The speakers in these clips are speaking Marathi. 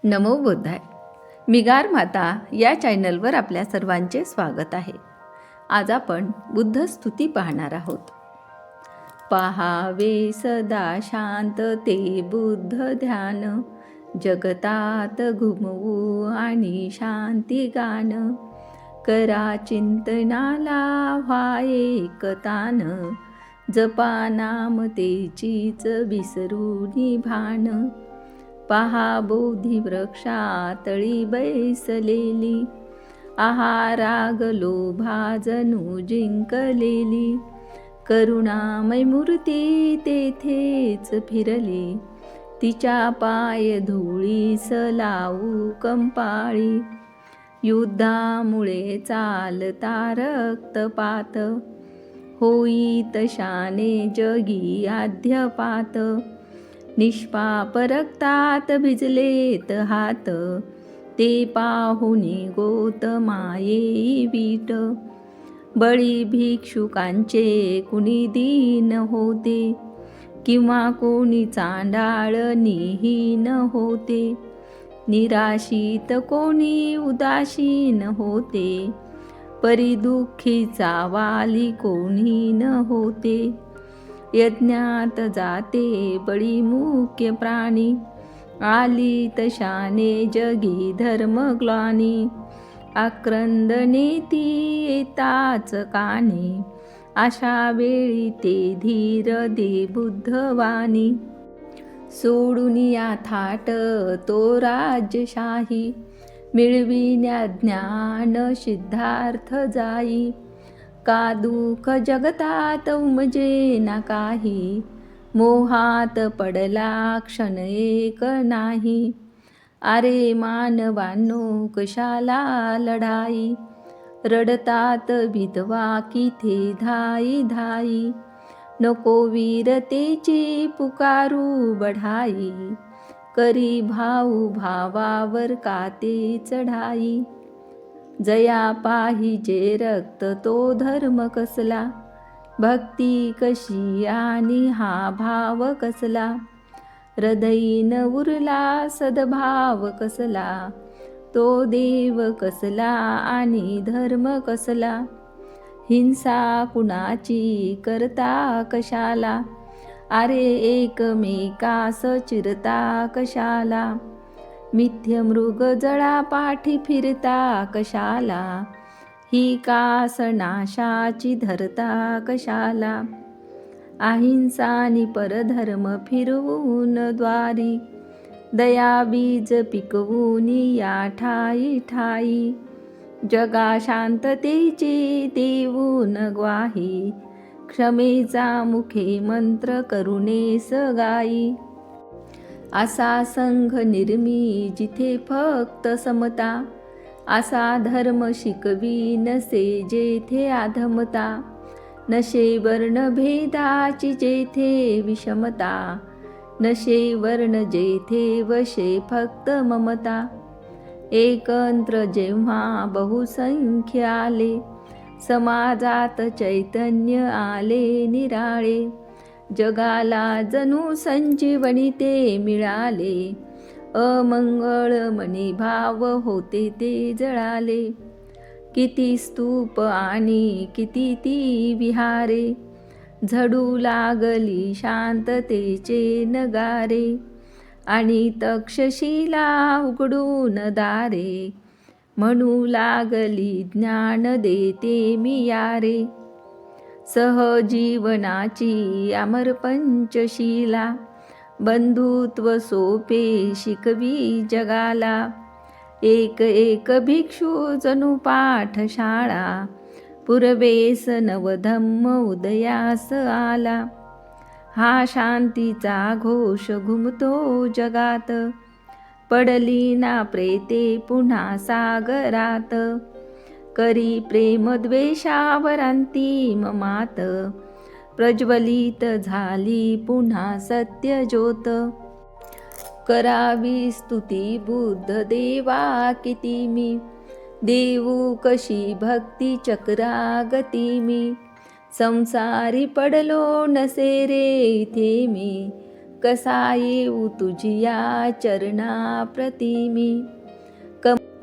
नमो बुद्धाय. मी गार माता या चॅनलवर आपल्या सर्वांचे स्वागत आहे. आज आपण बुद्ध स्तुती पाहणार आहोत. पाहावे सदा शांत ते बुद्ध ध्यान, जगतात घुमवू आणि शांती गान. करा चिंतनाला व्हा एकतान, जपा नाम तेचीच विसरून भान. पहा बोधी वृक्षातळी बैसलेली, आहाराग लोभा जणू जिंकलेली. करुणामय मूर्ती तेथेच फिरली, तिच्या पाय धुळीस लावू कंपाळी. युद्धामुळे चालता रक्तपात, होई तशाने जगी आद्यपात. निष्पाप रक्तात भिजलेत हात, ते पाहुनी गोतमाये वीट. बळी भिक्षुकांचे कुणी दीन होते, किंवा कोणी चांडाळ निहीन होते. निराशित कोणी उदासीन होते, परी दुःखीचा वाली कोणी न होते. यज्ञात जाते बळी मुख्य प्राणी, आली तशाने जगी धर्मग्लानी. आक्रंदने ती येताच कानी, अशा वेळी ते धीर दे बुद्धवाणी. सोडून या थाट तो राज्यशाही, मिळविण्या ज्ञान सिद्धार्थ जाई. का दुःख जगतात उमजे ना काही, मोहात पडला क्षण एक नाही. अरे मानवांनो कशाला लढाई, रडतात विधवा किथे धाई धाई. नको वीरतेची पुकारू बढाई, करी भाऊ भावावर काते चढाई. जया पाहिजे रक्त तो धर्म कसला, भक्ती कशी आणि हा भाव कसला. हृदयीन उरला सद्भाव कसला, तो देव कसला आणि धर्म कसला. हिंसा कुणाची करता कशाला, अरे एकमेकास चिरता कशाला. मिथ्य मृग जळा पाठी फिरता कशाला, ही कास नाशाची धरता कशाला. अहिंसानी परधर्म फिरवून द्वारी, दया बीज पिकवून या ठाई ठाई. जगा शांततेची देऊन ग्वाही, क्षमेचा मुखे मंत्र करुणेस गाई. असा संघ निर्मी जिथे फक्त समता, असा धर्म शिकवी नसे जेथे अधमता. नशे वर्ण भेदाची जेथे विषमता, नशे वर्ण जेथे वशे फक्त ममता. एकत्र जेव्हा बहुसंख्य आले, समाजात चैतन्य आले निराळे. जगाला जणू संजीवनी ते मिळाले, अमंगळ मनी भाव होते ते जळाले. किती स्तूप आणि किती ती विहारे, झडू लागली शांततेचे नगारे. आणि तक्षशिला उघडून दारे, म्हणू लागली ज्ञान देते मी यारे. सहजीवनाची अमर पंचशीला, बंधुत्व सोपे शिकवी जगाला. एक एक भिक्षू जणू पाठशाळा, पुरवेस नवधम्म उदयास आला. हा शांतीचा घोष घुमतो जगात, पडली ना प्रेते पुन्हा सागरात. करी प्रेम द्वेषावर अंतिम मात, प्रज्वलित झाली पुन्हा सत्य ज्योत. करावी स्तुती बुद्ध देवा किती मी, देऊ कशी भक्ती चक्रागती मी. संसारी पडलो नसे रे इथे मी, कसा येऊ तुझिया चरणा प्रतिमी.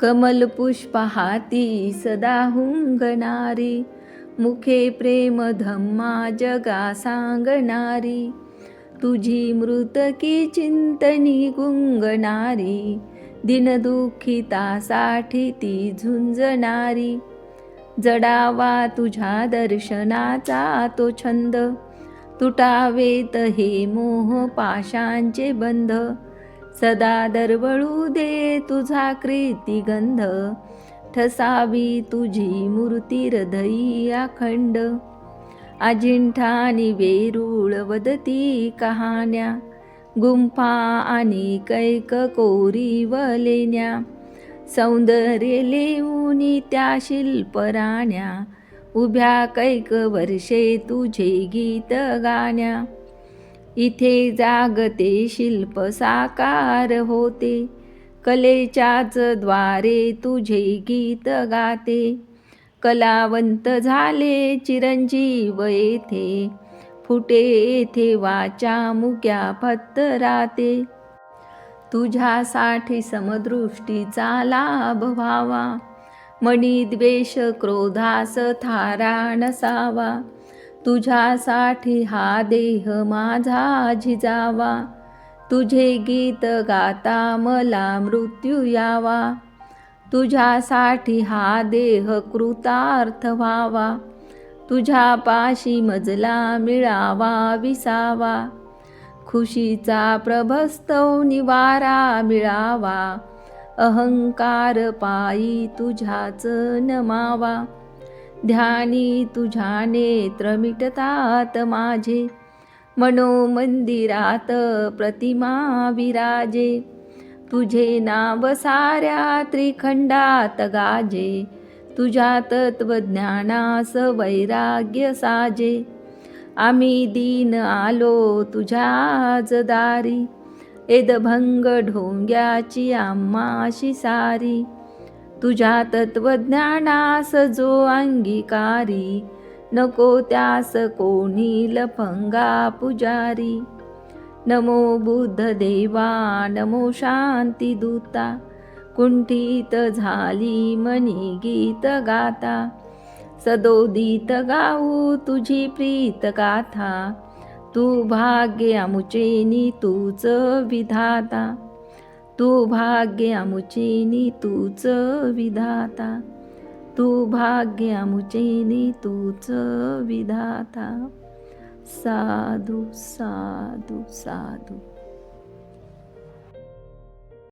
कमल पुष्प हाती सदा हुंगणारी, मुखे प्रेम धम्मा जगा सांगणारी. तुझी मृतकी चिंतनी गुंगणारी, दिनदुःखितासाठी ती झुंजणारी. जडावा तुझ्या दर्शनाचा तो छंद, तुटावेत हे मोह पाशांचे बंध. सदा दरवळू दे तुझा कीर्तिगंध, ठसावी तुझी मूर्ती हृदयी अखंड. अजिंठा आणि वेरूळ वदती कहाण्या, गुंफा आणि कैक कोरीवलेल्या. सौंदर्य लेऊनी त्या शिल्पराण्या, उभ्या कैक वर्षे तुझे गीत गाण्या. इथे जागते शिल्प साकार होते, कलेच्याच द्वारे तुझे गीत गाते. कलावंत झाले चिरंजीव येथे, फुटे येथे वाचा मुक्या पत्तराते. तुझ्यासाठी समदृष्टीचा लाभ व्हावा, मणिद्वेष क्रोधास थारा नसावा. तुझ्यासाठी हा देह माझा झिजावा, तुझे गीत गाता मला मृत्यू यावा. तुझ्यासाठी हा देह कृतार्थ व्हावा, तुझ्यापाशी मजला मिळावा विसावा. खुशीचा प्रभस्तव निवारा मिळावा, अहंकार पायी तुझ्याच नमावा. ध्यानी तुझ्या नेत्र मिटतात माझे, मनोमंदिरात प्रतिमा विराजे. तुझे नाव साऱ्या त्रिखंडात गाजे, तुझ्या तत्वज्ञानास वैराग्य साजे. आम्ही दीन आलो तुझ्याच दारी, एदभंग ढोंग्याची आम्हाशी सारी. तुझ्या तत्वज्ञानास जो अंगीकारी, नको त्यास कोणी लफंगा पुजारी. नमो बुद्ध देवा नमो शांती दूता, कुंठित झाली मनी गीत गाता. सदोदित गाऊ तुझी प्रीत गाथा, तू भाग्य अमुचेनी तूच विधाता. तू भाग्य अमुचेनी तूच विधाता, तू भाग्य अमुचेनी तूच विधाता. साधू साधू साधू.